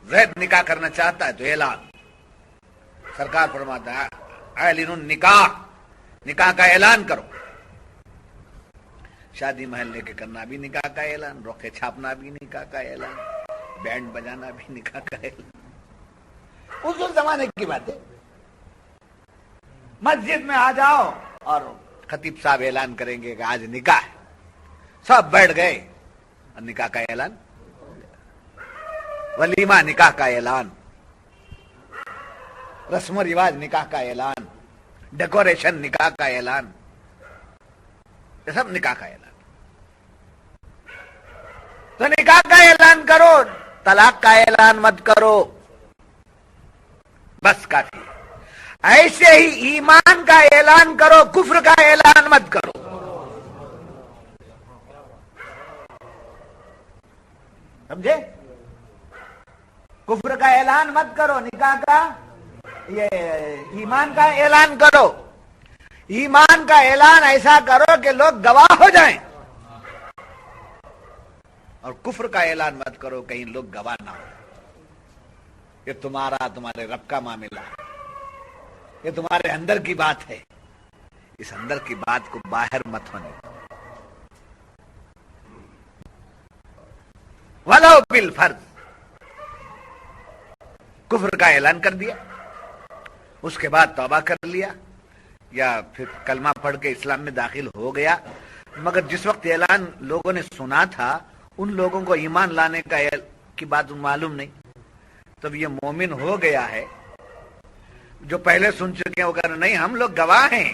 زید نکاح کرنا چاہتا ہے تو اعلان، سرکار فرماتا ہے اعلنوا النکاح، نکاح کا اعلان کرو. شادی محل لے کے کرنا بھی نکاح کا اعلان، روکے چھاپنا بھی نکاح کا اعلان، بینڈ بجانا بھی نکاح کا اعلان. اس زمانے کی بات ہے. مسجد میں آ جاؤ اور خطیب صاحب اعلان کریں گے کہ آج نکاح ہے، سب بیٹھ گئے اور نکاح کا اعلان، ولیمہ نکاح کا اعلان، رسم و رواج نکاح کا اعلان، ڈیکوریشن نکاح کا اعلان، یہ سب نکاح کا اعلان۔ تو نکاح کا اعلان کرو، طلاق کا اعلان مت کرو، بس کافی ہے۔ ایسے ہی ایمان کا اعلان کرو، کفر کا اعلان مت کرو۔ سمجھے؟ کفر کا اعلان مت کرو، نکاح کا یہ ایمان کا اعلان کرو۔ ایمان کا اعلان ایسا کرو کہ لوگ گواہ ہو جائیں، اور کفر کا اعلان مت کرو کہیں لوگ گواہ نہ ہو۔ یہ تمہارے رب کا معاملہ ہے، یہ تمہارے اندر کی بات ہے، اس اندر کی بات کو باہر مت ہونے دو۔ وَلَوْ بِالْفَرْضِ، کفر کا اعلان کر دیا، اس کے بعد توبہ کر لیا یا پھر کلمہ پڑھ کے اسلام میں داخل ہو گیا، مگر جس وقت اعلان لوگوں نے سنا تھا ان لوگوں کو ایمان لانے کی بات معلوم نہیں، تب یہ مومن ہو گیا ہے۔ جو پہلے سن چکے ہیں وہ کہہ رہے نہیں ہم لوگ گواہ ہیں،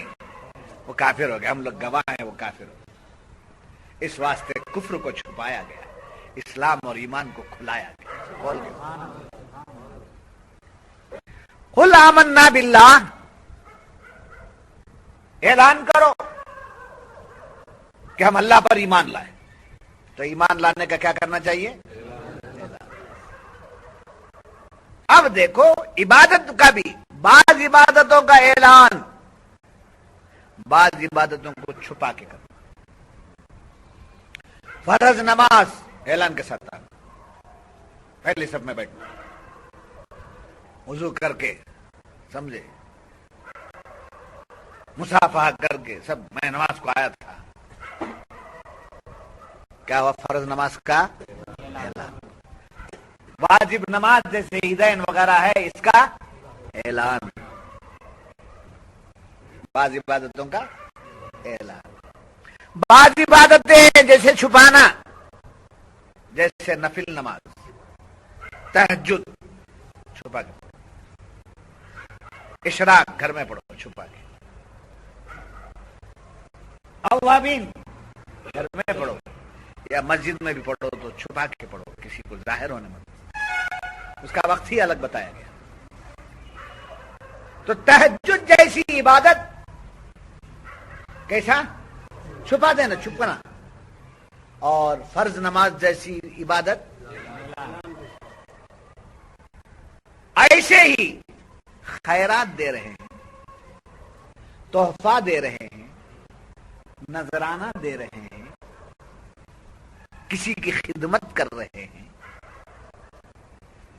وہ کافر ہو گئے، ہم لوگ گواہ ہیں، وہ کافر ہو گئے۔ اس واسطے کفر کو چھپایا گیا، اسلام اور ایمان کو کھلایا گیا۔ قل آمنا باللہ، اعلان کرو کہ ہم اللہ پر ایمان لائے۔ تو ایمان لانے کا کیا کرنا چاہیے؟ اب دیکھو عبادت کا بھی، بعض عبادتوں کا اعلان بعض عبادتوں کو چھپا کے کرنا۔ فرض نماز اعلان کے ساتھ آنا، پہلے سب میں بیٹھنا، وضو کر کے، سمجھے، مصافحہ کر کے، سب میں نماز کو آیا تھا۔ کیا ہوا؟ فرض نماز کا اعلان۔ واجب نماز جیسے عیدین وغیرہ ہے، اس کا اعلان۔ بعض عبادتوں کا اعلان، بعض عبادتیں جیسے چھپانا، جیسے نفل نماز، تہجد چھپا کے، اشراق گھر میں پڑھو چھپا کے، اوابین گھر میں پڑھو یا مسجد میں بھی پڑھو تو چھپا کے پڑھو، کسی کو ظاہر ہونے مت، اس کا وقت ہی الگ بتایا گیا۔ تو تہجد جیسی عبادت کیسا؟ چھپا دینا، چھپنا۔ اور فرض نماز جیسی عبادت ایسے ہی خیرات دے رہے ہیں، تحفہ دے رہے ہیں، نذرانہ دے رہے ہیں، کسی کی خدمت کر رہے ہیں،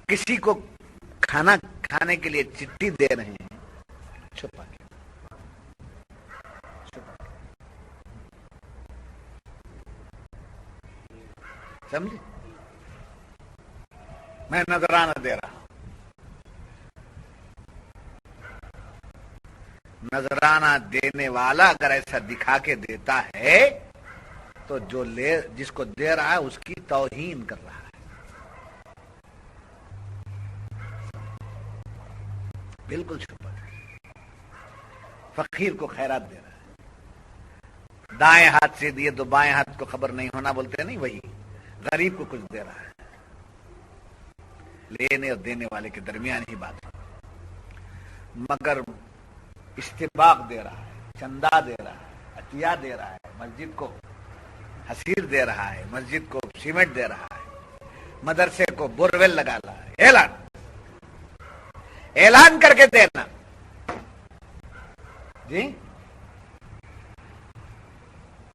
کسی کو کھانا کھانے کے لیے چٹھی دے رہے ہیں، چھپا کے، سمجھے؟ میں نذرانہ دے رہا ہوں، نذرانہ دینے والا اگر ایسا دکھا کے دیتا ہے تو جس کو دے رہا ہے اس کی توہین کر رہا ہے۔ بالکل چھپا، فقیر کو خیرات دے رہا ہے، دائیں ہاتھ سے دیے تو بائیں ہاتھ کو خبر نہیں ہونا بولتے نہیں، وہی غریب کو کچھ دے رہا ہے، لینے اور دینے والے کے درمیان ہی بات ہے۔ مگر استباق دے رہا ہے، چندہ دے رہا ہے، عطیہ دے رہا ہے، مسجد کو حسیر دے رہا ہے، مسجد کو سیمنٹ دے رہا ہے، مدرسے کو بورویل لگا رہا ہے، اعلان کر کے دینا جی،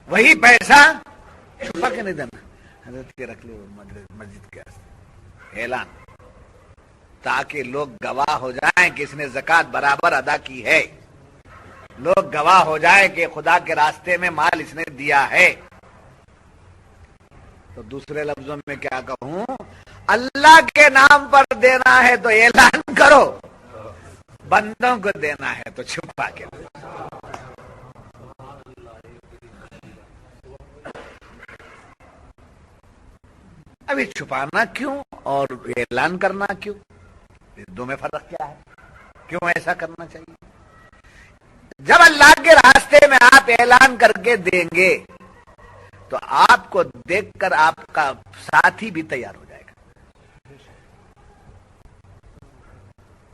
وہی پیسہ چھپا کے نہیں دینا، حضرت کے رکھ لو مسجد کے اعلان، تاکہ لوگ گواہ ہو جائیں کہ اس نے زکات برابر ادا کی ہے، لوگ گواہ ہو جائیں کہ خدا کے راستے میں مال اس نے دیا ہے۔ تو دوسرے لفظوں میں کیا کہوں، اللہ کے نام پر دینا ہے تو اعلان کرو، بندوں کو دینا ہے تو چھپا کے دے۔ ابھی چھپانا کیوں اور اعلان کرنا کیوں؟ اس دو میں فرق کیا ہے؟ کیوں ایسا کرنا چاہیے؟ جب اللہ کے راستے میں آپ اعلان کر کے دیں گے تو آپ کو دیکھ کر آپ کا ساتھی بھی تیار ہو جائے گا،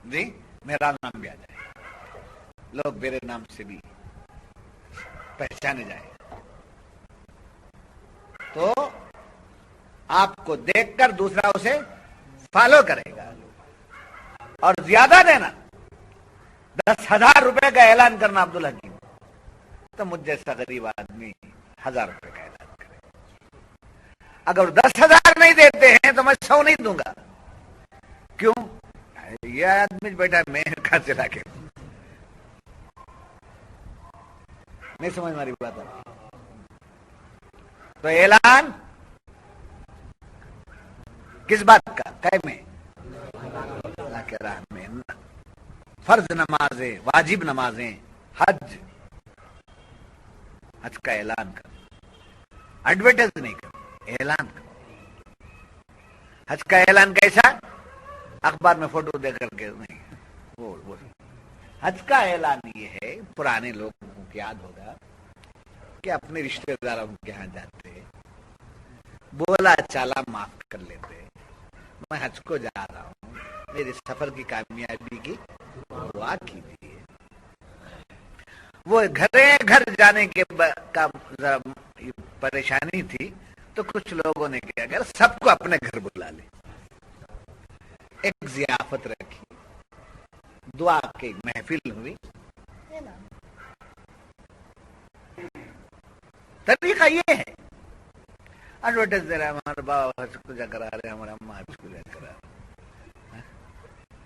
جی میرا نام بھی آ جائے گا، لوگ میرے نام سے بھی پہچانے جائیں، تو آپ کو دیکھ کر دوسرا اسے فالو کرے گا۔ اور زیادہ دینا، 10,000 روپے کا اعلان کرنا عبدالحکیم، تو مجھ جیسا غریب آدمی 1,000 روپے کا اعلان کرے۔ اگر 10,000 نہیں دیتے ہیں تو میں 100 نہیں دوں گا۔ کیوں؟ یہ آدمی بیٹا میں کہاں سے لا کے نہیں سمجھ ہماری بات ہے۔ تو اعلان کس بات کا؟ کہ میں اللہ کے راہ میں فرض نمازیں، واجب نمازیں، حج کا اعلان کر، ایڈورٹائز نہیں کر، اعلان کر۔ حج کا اعلان کیسا؟ اخبار میں فوٹو دے کر کے نہیں، وہ حج کا اعلان یہ ہے، پرانے لوگوں کو یاد ہوگا کہ اپنے رشتہ داروں کے یہاں جاتے، بولا چالا معاف کر لیتے، میں حج کو جا رہا ہوں، میرے سفر کی کامیابی کی دعا کیجیے۔ وہ گھر جانے کے کا پریشانی تھی، تو کچھ لوگوں نے کیا کہ سب کو اپنے گھر بلا لے، ایک ضیافت رکھی، دعا کی محفل ہوئی، طریقہ یہ ہے۔ ایڈورٹائز دے رہا ہے، ہمارے بابا حج کو جا کرا رہے، ہمارا اماں حج کو جا کرا رہے،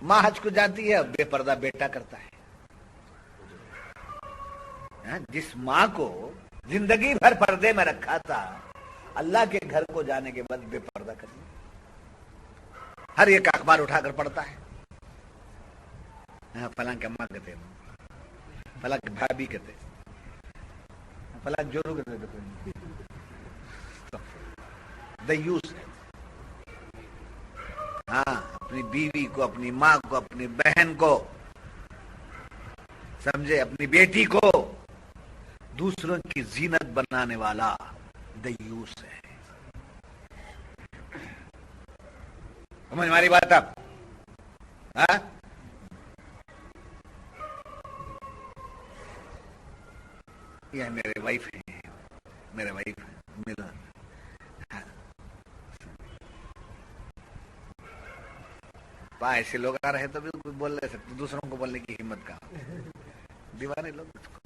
ماں حج کو جاتی ہے، بے پردہ بیٹا کرتا ہے۔ جس ماں کو زندگی بھر پردے میں رکھا تھا، اللہ کے گھر کو جانے کے بعد بے پردہ کر دیا، ہر ایک اخبار اٹھا کر پڑھتا ہے، فلاں کے اماں کہتے ہیں، فلاں کے بھابھی کہتے ہیں، فلاں جورو کہتے ہیں، دیوس ہے۔ ہاں، اپنی بیوی کو، اپنی ماں کو، اپنی بہن کو، سمجھے، اپنی بیٹی کو دوسروں کی زینت بنانے والا دیوس ہے۔ سمجھ ہماری بات اب؟ ہاں، یہ میرے وائف ہیں، میرے وائف ملا، ایسے لوگ آ رہے تو بھی کوئی بول نہیں سکتے، دوسروں کو بولنے کی ہمت کہاں، دیوانے لوگ اس کو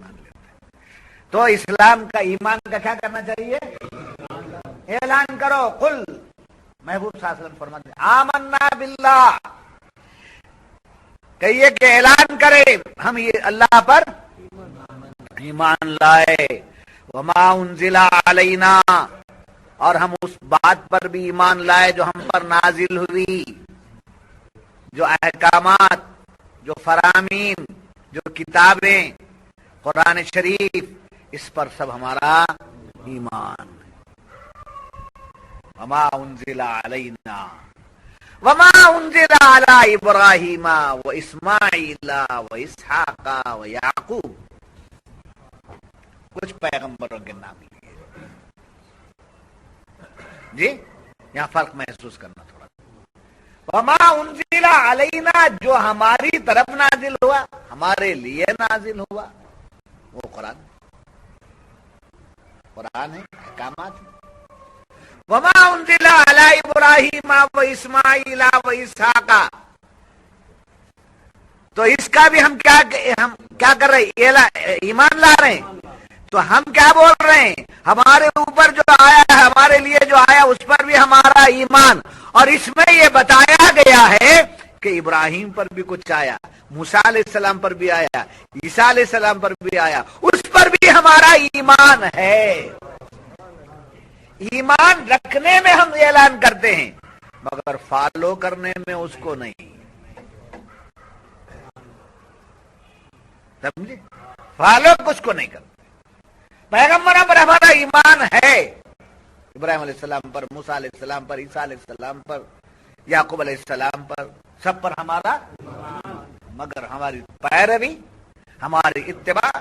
مان لیتے ہیں۔ تو اسلام کا، ایمان کا کیا کرنا چاہیے؟ اعلان کرو، قل، محبوب صلی اللہ علیہ وسلم فرماتے ہیں، آمنا باللہ، کہیے کہ اعلان کرے ہم یہ اللہ پر ایمان لائے، وما انزل علینا، اور ہم اس بات پر بھی ایمان لائے جو ہم پر نازل ہوئی، جو احکامات، جو فرامین، جو کتابیں، قرآن شریف، اس پر سب ہمارا ایمان۔ وما انزل علینا وما انزل علی ابراہیم و اسماعیل و اسحاق و یعقوب، کچھ پیغمبروں کے نام لیے جی، یہاں فرق محسوس کرنا تھوڑا۔ وما انزل علینا، جو ہماری طرف نازل ہوا، ہمارے لیے نازل ہوا، وہ قرآن ہے، احکامات ہیں۔ وما انزل علی ابراہیم و اسماعیل و اسحاق، تو اس کا بھی ہم کیا کر رہے ہیں؟ ایمان لا رہے ہیں۔ تو ہم کیا بول رہے ہیں؟ ہمارے اوپر جو آیا ہے، ہمارے لیے جو آیا، اس پر بھی ہمارا ایمان۔ اور اس میں یہ بتایا گیا ہے کہ ابراہیم پر بھی کچھ آیا، موسیٰ علیہ السلام پر بھی آیا، عیسیٰ علیہ السلام پر بھی آیا، اس پر بھی ہمارا ایمان ہے۔ ایمان رکھنے میں ہم اعلان کرتے ہیں، مگر فالو کرنے میں اس کو نہیں۔ سمجھے؟ فالو کچھ کو نہیں کرتے. پیغمبروں پر ہمارا ایمان ہے، ابراہیم علیہ السلام پر، موسیٰ علیہ السلام پر، عیسیٰ علیہ السلام پر، یعقوب علیہ السلام پر، سب پر ہمارا، مگر ہماری پیروی، ہماری اتباع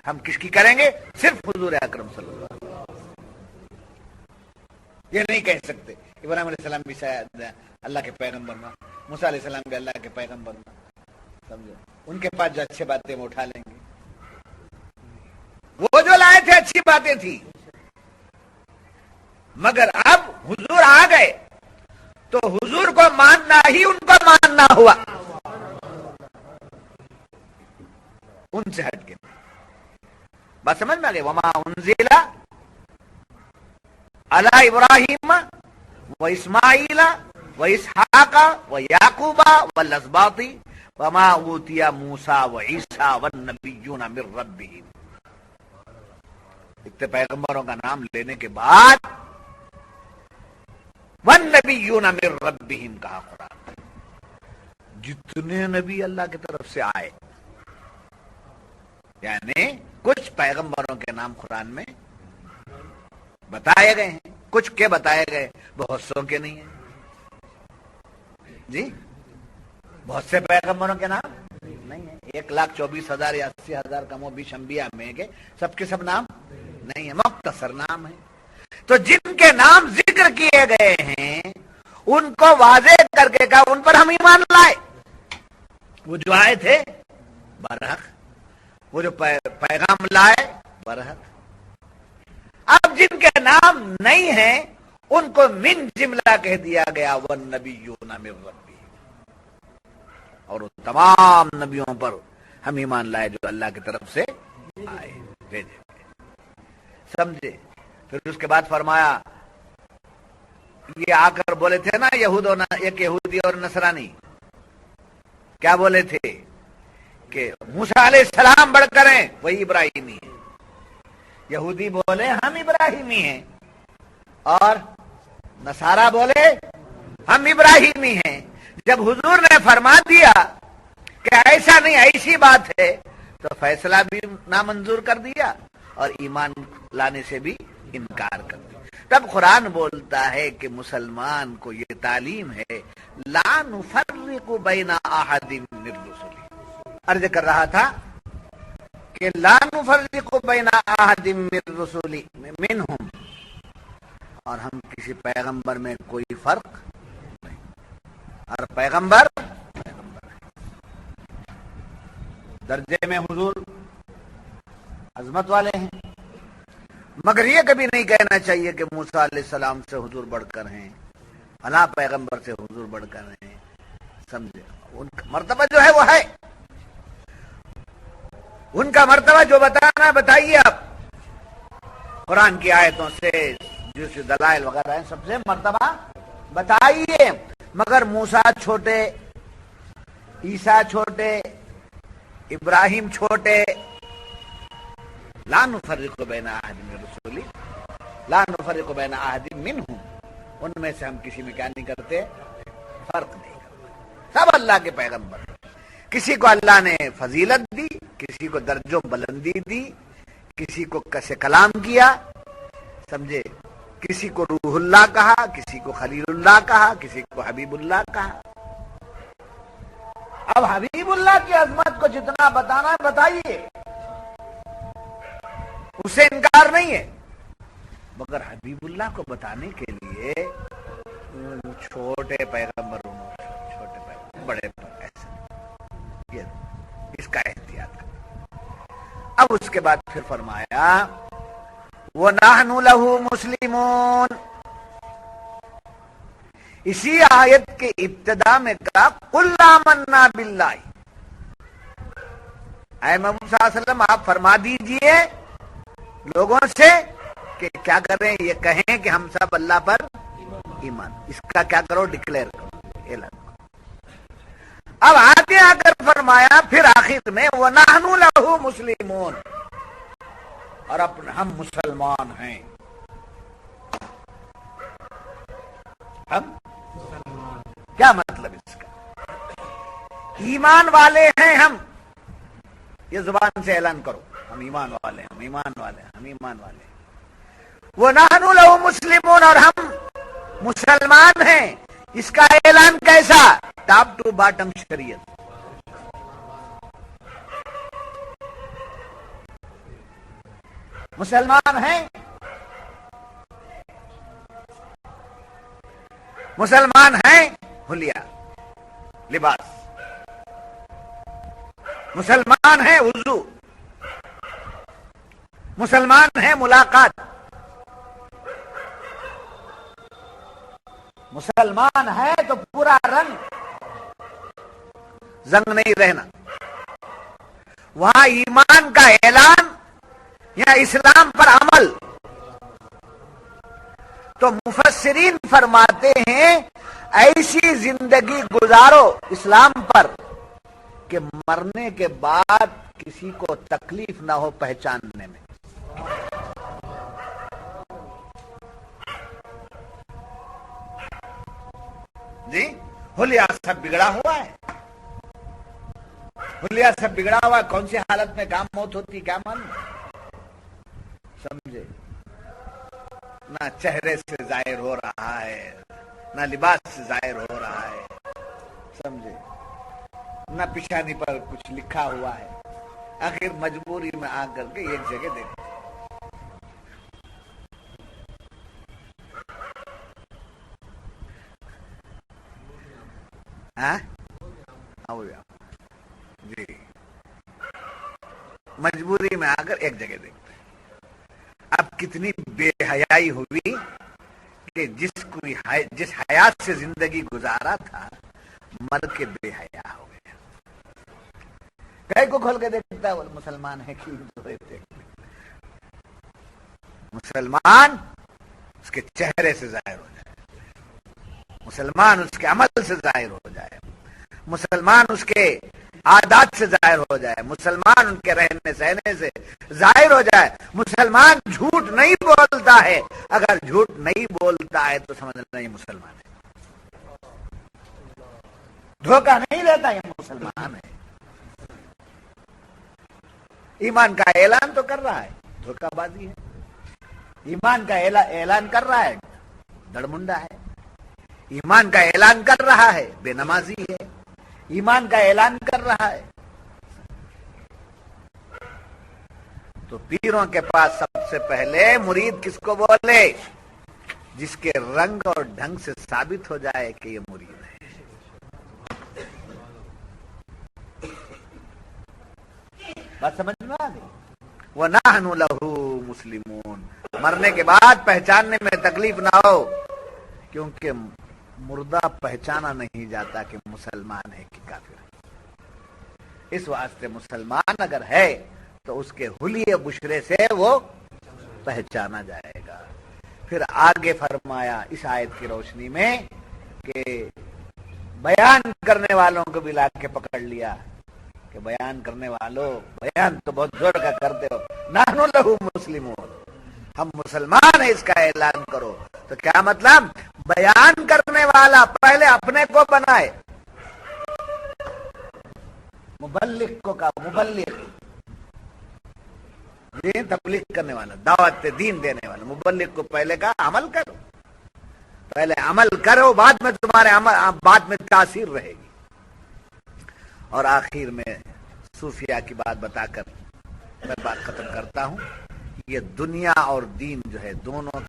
ہم کس کی کریں گے؟ صرف حضور اکرم صلی اللہ علیہ وسلم. یہ نہیں کہہ سکتے ابراہیم علیہ السلام بھی شاید اللہ کے پیغمبر نہ، موسیٰ علیہ السلام بھی اللہ کے پیغمبر نہ. سمجھو؟ ان کے پاس جو اچھی باتیں وہ اٹھا لیں گے. وہ جو لائے تھے اچھی باتیں تھی، مگر اب حضور آ گئے تو حضور کو ماننا ہی ان کو ماننا ہوا، ان سے ہٹ کے. بات سمجھ میں آ گئی؟ وما انزل علی ابراہیم و اسماعیل و اسحاق و یعقوب والاسباط وما اوتی موسیٰ و عیسیٰ والنبیون من ربہم. اتنے پیغمبروں کا نام لینے کے بعد والنبیون من ربہم کہا قرآن. جتنے نبی اللہ کی طرف سے آئے، یعنی کچھ پیغمبروں کے نام قرآن میں بتائے گئے ہیں، کچھ کے بتائے گئے، بہت سو کے نہیں ہیں. جی بہت سے پیغمبروں کے نام نہیں ہیں. 1,24,000 یا 80,000 کم و بیش انبیاء میں کے سب کے سب نام نہیں ہیں، مختصر نام ہیں. تو جن کے نام ذکر کیے گئے ہیں ان کو واضح کر کے کہا ان پر ہم ایمان لائے. وہ جو آئے تھے برحق، وہ جو پیغام لائے برحق. اب جن کے نام نہیں ہیں ان کو من جملہ کہہ دیا گیا والنبیون من ربہم، اور ان تمام نبیوں پر ہم ایمان لائے جو اللہ کی طرف سے آئے بھیجے گئے. سمجھے؟ پھر اس کے بعد فرمایا، یہ آ کر بولے تھے نا ایک یہودی اور نصرانی، کیا بولے تھے کہ موسیٰ علیہ السلام بڑھ کر ہیں، وہی ابراہیمی ہیں. یہودی بولے ہم ابراہیمی ہیں، اور نصارہ بولے ہم ابراہیمی ہیں. جب حضور نے فرما دیا کہ ایسا نہیں ایسی بات ہے تو فیصلہ بھی نامنظور کر دیا اور ایمان لانے سے بھی انکار کر دیا. تب قرآن بولتا ہے کہ مسلمان کو یہ تعلیم ہے، لا نفرق بین احد من رسلی. عرض کر رہا تھا کہ لا نفرق بین احد من رسلی منہم، اور ہم کسی پیغمبر میں کوئی فرق نہیں، ہر پیغمبر درجے میں حضور عظمت والے ہیں. مگر یہ کبھی نہیں کہنا چاہیے کہ موسیٰ علیہ السلام سے حضور بڑھ کر ہیں، فلاں پیغمبر سے حضور بڑھ کر ہیں. سمجھے؟ ان کا مرتبہ جو ہے وہ ہے، ان کا مرتبہ جو بتانا بتائیے. آپ قرآن کی آیتوں سے جو دلائل وغیرہ ہیں سب سے مرتبہ بتائیے. مگر موسیٰ چھوٹے، عیسیٰ چھوٹے، ابراہیم چھوٹے. لا نفرق بین احد من رسولی، لا نفرق بین احد منہم، ان میں سے ہم کسی میں کیا نہیں کرتے؟ فرق نہیں کرتے. سب اللہ کے پیغمبر. کسی کو اللہ نے فضیلت دی، کسی کو درجوں بلندی دی، کسی کو کس کلام کیا. سمجھے؟ کسی کو روح اللہ کہا، کسی کو خلیل اللہ کہا، کسی کو حبیب اللہ کہا. اب حبیب اللہ کی عظمت کو جتنا بتانا ہے بتائیے، اس سے انکار نہیں ہے. مگر حبیب اللہ کو بتانے کے لیے چھوٹے پیغمبروں، چھوٹے پیغمبر بڑے ایسے، یہ اس کا احتیاط کریں. اب اس کے بعد پھر فرمایا وَنَحْنُ لَهُ مُسْلِمُونَ. اسی آیت کے ابتدا میں کہا قُلْ آمَنَّا بِاللَّهِ. اے محمد صلی اللہ علیہ وسلم آپ فرما دیجئے لوگوں سے کہ کیا کریں، یہ کہیں کہ ہم سب اللہ پر ایمان. اس کا کیا کرو؟ ڈکلیئر کرو، اعلان کرو. اب آگے آ کر فرمایا پھر آخر میں وَنَحْنُ لَهُ مُسْلِمُونَ، اور ہم مسلمان ہیں. ہم کیا مطلب اس کا؟ ایمان والے ہیں ہم. یہ زبان سے اعلان کرو ہم ایمان والے ہیں، ہم ایمان والے ہیں، ہم ایمان والے ہیں۔ وَنَحْنُ لَهُ مُسْلِمُونَ، اور ہم مسلمان ہیں۔ اس کا اعلان کیسا؟ ٹاپ ٹو باٹم شریعت۔ مسلمان ہیں، مسلمان ہیں حلیہ لباس، مسلمان ہیں وضو، مسلمان ہیں ملاقات، مسلمان ہے تو پورا رنگ زنگ نہیں رہنا۔ وہاں ایمان کا اعلان یا اسلام پر عمل۔ تو مفسرین فرماتے ہیں ایسی زندگی گزارو اسلام پر کہ مرنے کے بعد کسی کو تکلیف نہ ہو پہچاننے میں۔ جی حلیہ سب بگڑا ہوا ہے، حلیہ سب بگڑا ہوا ہے۔ کون سی حالت میں کام موت ہوتی کیا معلوم؟ سمجھے؟ نہ چہرے سے ظاہر ہو رہا ہے، نہ لباس سے ظاہر ہو رہا ہے، سمجھے؟ نہ پیشانی پر کچھ لکھا ہوا ہے۔ آخر مجبوری میں آ کر کے ایک جگہ دیکھو۔ جی مجبوری میں آ کر ایک جگہ دیکھتے ہیں۔ اب کتنی بے حیائی ہوئی کہ جس حیات سے زندگی گزارا تھا مر کے بے حیا ہو گیا۔ کہیں کو کھول کے دیکھتا ہے وہ مسلمان ہے کہ مسلمان اس کے چہرے سے ظاہر ہو جائے، مسلمان اس کے عمل سے ظاہر ہو جائے، مسلمان اس کے عادات سے ظاہر ہو جائے، مسلمان ان کے رہنے سہنے سے ظاہر ہو جائے۔ مسلمان جھوٹ نہیں بولتا ہے، اگر جھوٹ نہیں بولتا ہے تو سمجھنا یہ مسلمان ہے، دھوکہ نہیں دیتا یہ مسلمان ہے۔ ایمان کا اعلان تو کر رہا ہے، دھوکہ بازی ہے۔ ایمان کا اعلان کر رہا ہے، دڑمنڈا ہے۔ ایمان کا اعلان کر رہا ہے، بے نمازی ہے۔ ایمان کا اعلان کر رہا ہے۔ تو پیروں کے پاس سب سے پہلے مرید کس کو بولے؟ جس کے رنگ اور ڈھنگ سے ثابت ہو جائے کہ یہ مرید ہے۔ بات سمجھ میں آ گئی؟ وَنَحْنُ لَهُ مُسْلِمُونَ، مرنے کے بعد پہچاننے میں تکلیف نہ ہو، کیونکہ مردہ پہچانا نہیں جاتا کہ مسلمان ہے کہ کافر ہے۔ اس واسطے مسلمان اگر ہے تو اس کے حلیے بشرے سے وہ پہچانا جائے گا۔ پھر آگے فرمایا اس آیت کی روشنی میں کہ بیان کرنے والوں کو بھی لا کے پکڑ لیا کہ بیان کرنے والوں، بیان تو بہت زور کا کرتے ہو، نحن لہ مسلمون، ہم مسلمان ہیں، اس کا اعلان کرو۔ تو کیا مطلب؟ بیان کرنے والا پہلے اپنے کو بنائے، مبلغ کو کہا مبلغ، دین تبلیغ کرنے والا، دعوت دین دینے والا، مبلغ کو پہلے کہا عمل کرو، پہلے عمل کرو، بعد میں تمہارے عمل بعد میں تاثیر رہے گی۔ اور آخر میں صوفیہ کی بات بتا کر میں بات ختم کرتا ہوں۔ یہ دنیا اور دین جو ہے دونوں